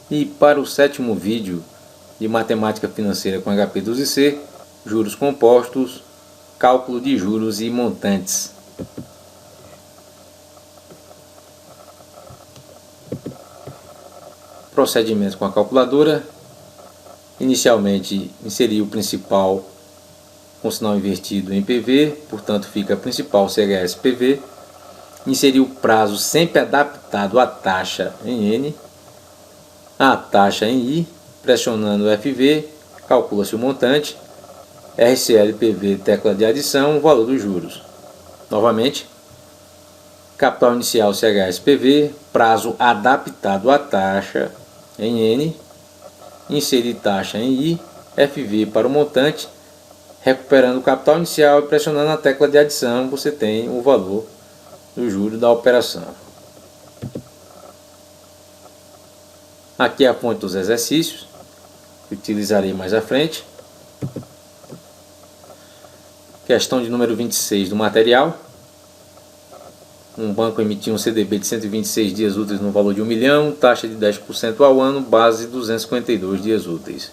E para o sétimo vídeo de matemática financeira com HP12C, juros compostos, cálculo de juros e montantes. Procedimento com a calculadora. Inicialmente inserir o principal com sinal invertido em PV, portanto fica principal CHS PV. Inserir o prazo sempre adaptado à taxa em N, a taxa em I, pressionando o FV, calcula-se o montante, RCL PV, tecla de adição, o valor dos juros. Novamente, capital inicial CHS PV, prazo adaptado à taxa em N, inserir taxa em I, FV para o montante, recuperando o capital inicial e pressionando a tecla de adição, você tem o valor do juro da operação. Aqui é a fonte dos exercícios, que utilizarei mais à frente. Questão de número 26 do material. Um banco emitiu um CDB de 126 dias úteis no valor de 1 milhão, taxa de 10% ao ano, base 252 dias úteis.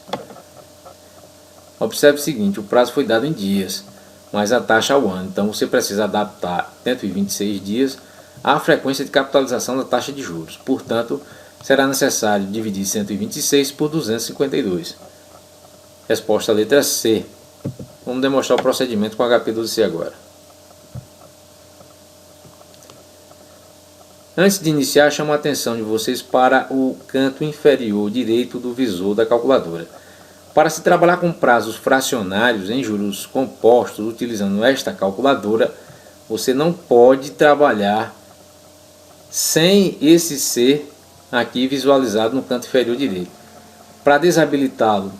Observe o seguinte, o prazo foi dado em dias, mas a taxa ao ano. Então você precisa adaptar 126 dias à frequência de capitalização da taxa de juros. Portanto, será necessário dividir 126 por 252. Resposta letra C. Vamos demonstrar o procedimento com HP12C agora. Antes de iniciar, chamo a atenção de vocês para o canto inferior direito do visor da calculadora. Para se trabalhar com prazos fracionários em juros compostos utilizando esta calculadora, você não pode trabalhar sem esse C aqui visualizado no canto inferior direito. Para desabilitá-lo,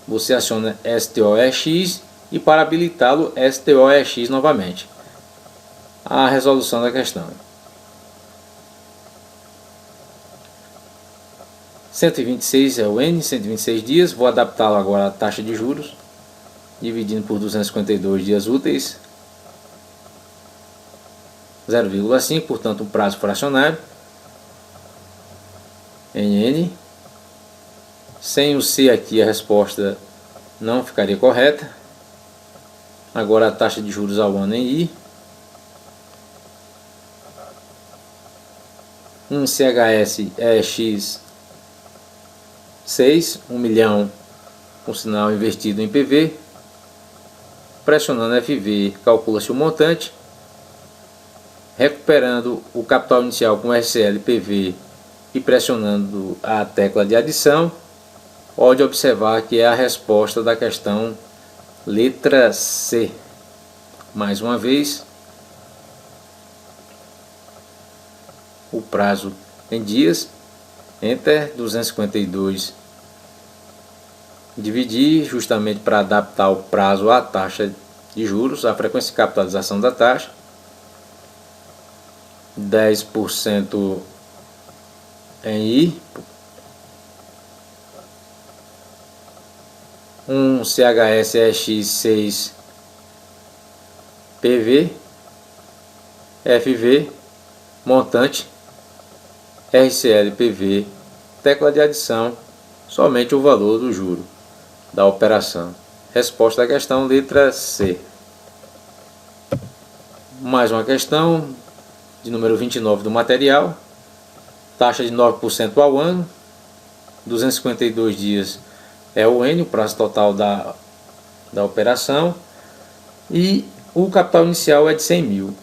você aciona STOEX e para habilitá-lo STOEX novamente. A resolução da questão. 126 é o N, 126 dias, vou adaptá-lo agora à taxa de juros, dividindo por 252 dias úteis, 0,5, portanto um prazo fracionário, em N. Sem o C aqui a resposta não ficaria correta. Agora a taxa de juros ao ano em I. Um CHS é X 6, 1 milhão com sinal invertido em PV. Pressionando FV, calcula-se o montante. Recuperando o capital inicial com RCL PV e pressionando a tecla de adição, pode observar que é a resposta da questão letra C. Mais uma vez, o prazo em dias, Enter, 252, dividir justamente para adaptar o prazo à taxa de juros, a frequência de capitalização da taxa, 10% em I, um CHSX6 PV, FV, montante, RCL PV, tecla de adição, somente o valor do juro da operação. Resposta da questão letra C. Mais uma questão de número 29 do material. Taxa de 9% ao ano, 252 dias é o N, o prazo total da operação, e o capital inicial é de 100 mil.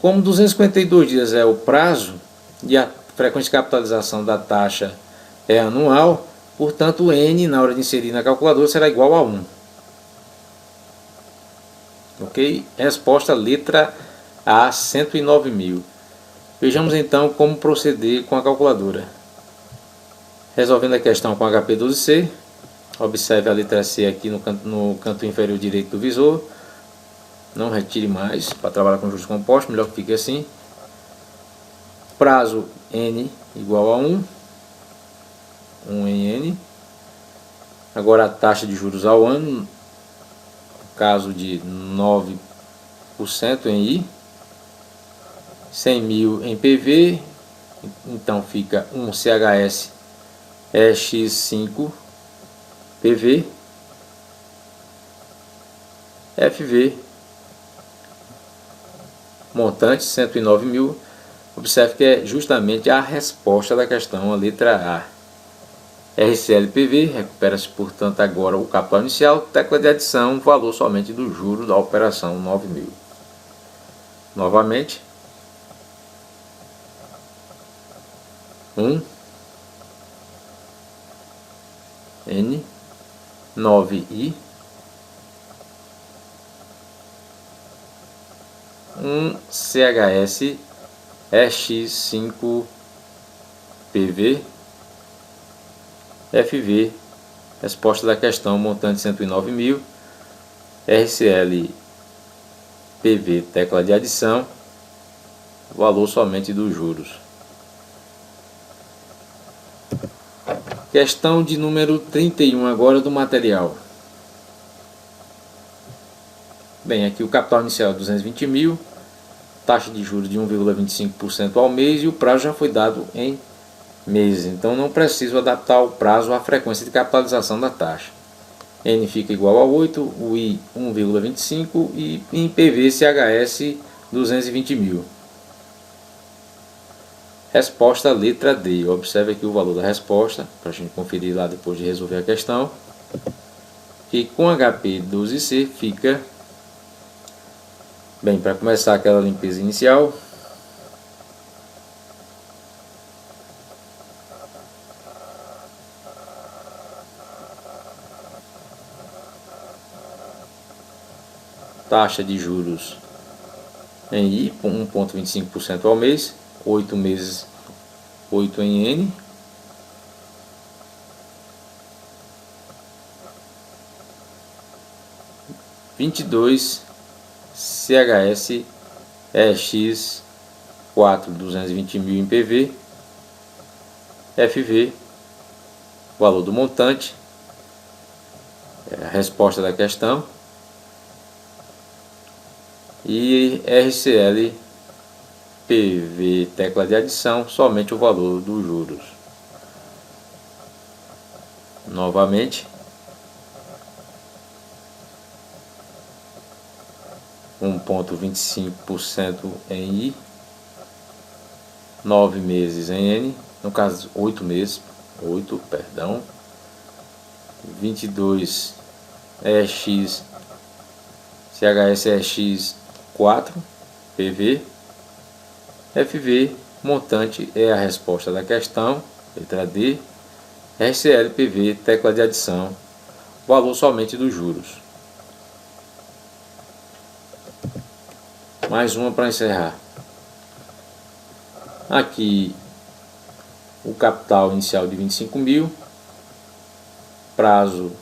Como 252 dias é o prazo e a frequência de capitalização da taxa é anual, portanto o N na hora de inserir na calculadora será igual a 1. Ok? Resposta letra A, 109 mil. Vejamos então como proceder com a calculadora. Resolvendo a questão com HP12C, observe a letra C aqui no canto inferior direito do visor. Não retire mais para trabalhar com juros compostos, melhor que fique assim. Prazo N igual a 1, 1 em N. Agora a taxa de juros ao ano, no caso de 9% em I, 100 mil em PV, então fica 1 CHS EX5 PV FV montante 109 mil. Observe que é justamente a resposta da questão, a letra A. RCLPV, recupera-se, portanto, agora o capital inicial, tecla de adição, valor somente do juro da operação 9.000. Novamente, 1 N 9I 1 CHS EX5 PV FV, resposta da questão, montante 109 mil, RCL PV, tecla de adição, valor somente dos juros. Questão de número 31 agora do material. Bem, aqui o capital inicial é 220 mil, taxa de juros de 1,25% ao mês e o prazo já foi dado em meses, então não preciso adaptar o prazo à frequência de capitalização da taxa. N fica igual a 8, o I 1,25 e em PV CHS 220 mil. Resposta letra D. Observe aqui o valor da resposta, para a gente conferir lá depois de resolver a questão. E com HP 12C fica... Bem, para começar aquela limpeza inicial, taxa de juros em I, 1,25% ao mês, 8 meses, 8 em N. (22) CHS EX 4, 220 mil em PV, FV, valor do montante, a resposta da questão, e RCL PV, tecla de adição, somente o valor dos juros. Novamente, 1,25% em I, 9 meses em N, no caso 8 meses, 8, perdão, 22 EX, CHS EX 4, PV, FV, montante é a resposta da questão, letra D, RCL PV, tecla de adição, valor somente dos juros. Mais uma para encerrar. Aqui o capital inicial de 25 mil, prazo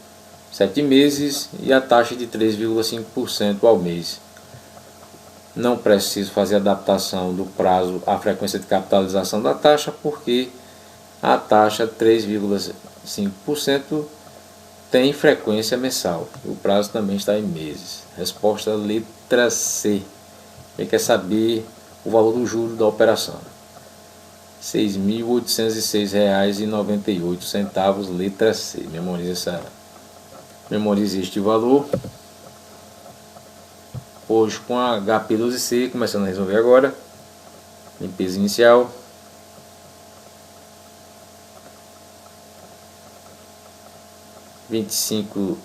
7 meses e a taxa de 3,5% ao mês. Não preciso fazer adaptação do prazo à frequência de capitalização da taxa, porque a taxa 3,5% tem frequência mensal. O prazo também está em meses. Resposta letra C. Quem quer saber o valor do juro da operação? R$ 6.806,98, letra C. Memorize este valor. Hoje com a HP 12C, começando a resolver agora. Limpeza inicial. (25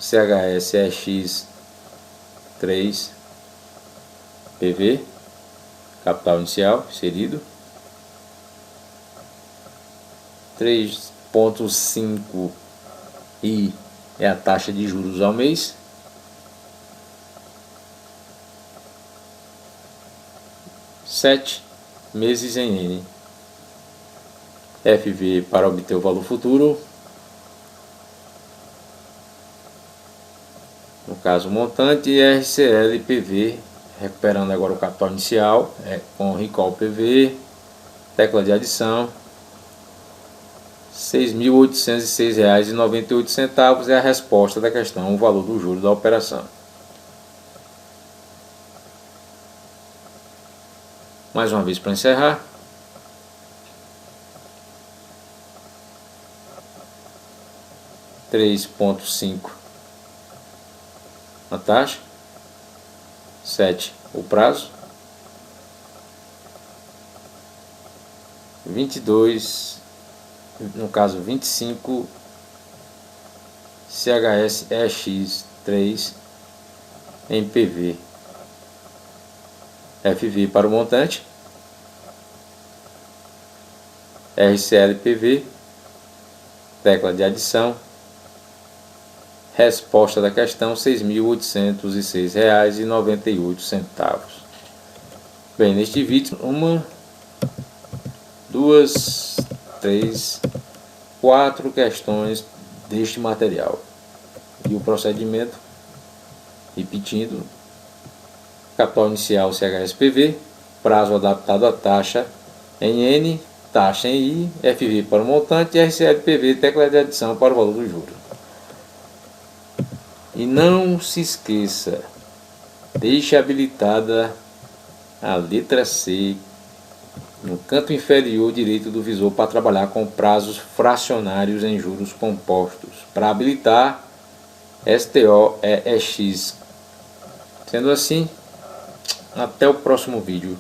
CHS EX 3 PV, capital inicial inserido, 3,5 I é a taxa de juros ao mês, 7 meses em N, FV para obter o valor futuro, no caso montante, e RCL PV, recuperando agora o capital inicial, com recall PV, tecla de adição, R$ 6.806,98 é a resposta da questão, o valor do juro da operação. Mais uma vez para encerrar. 3,5 a taxa, 7 o prazo, 22, no caso 25 CHS EX3 em PV, FV para o montante, RCL PV, tecla de adição, resposta da questão R$ 6.806,98. Bem, neste vídeo, 1, 2, 3, 4 questões deste material. E o procedimento, repetindo: capital inicial CHSPV, prazo adaptado à taxa em N, taxa em I, FV para o montante e RCLPV, tecla de adição para o valor do juro. E não se esqueça, deixe habilitada a letra C no canto inferior direito do visor para trabalhar com prazos fracionários em juros compostos, para habilitar STO-EX. Sendo assim, até o próximo vídeo.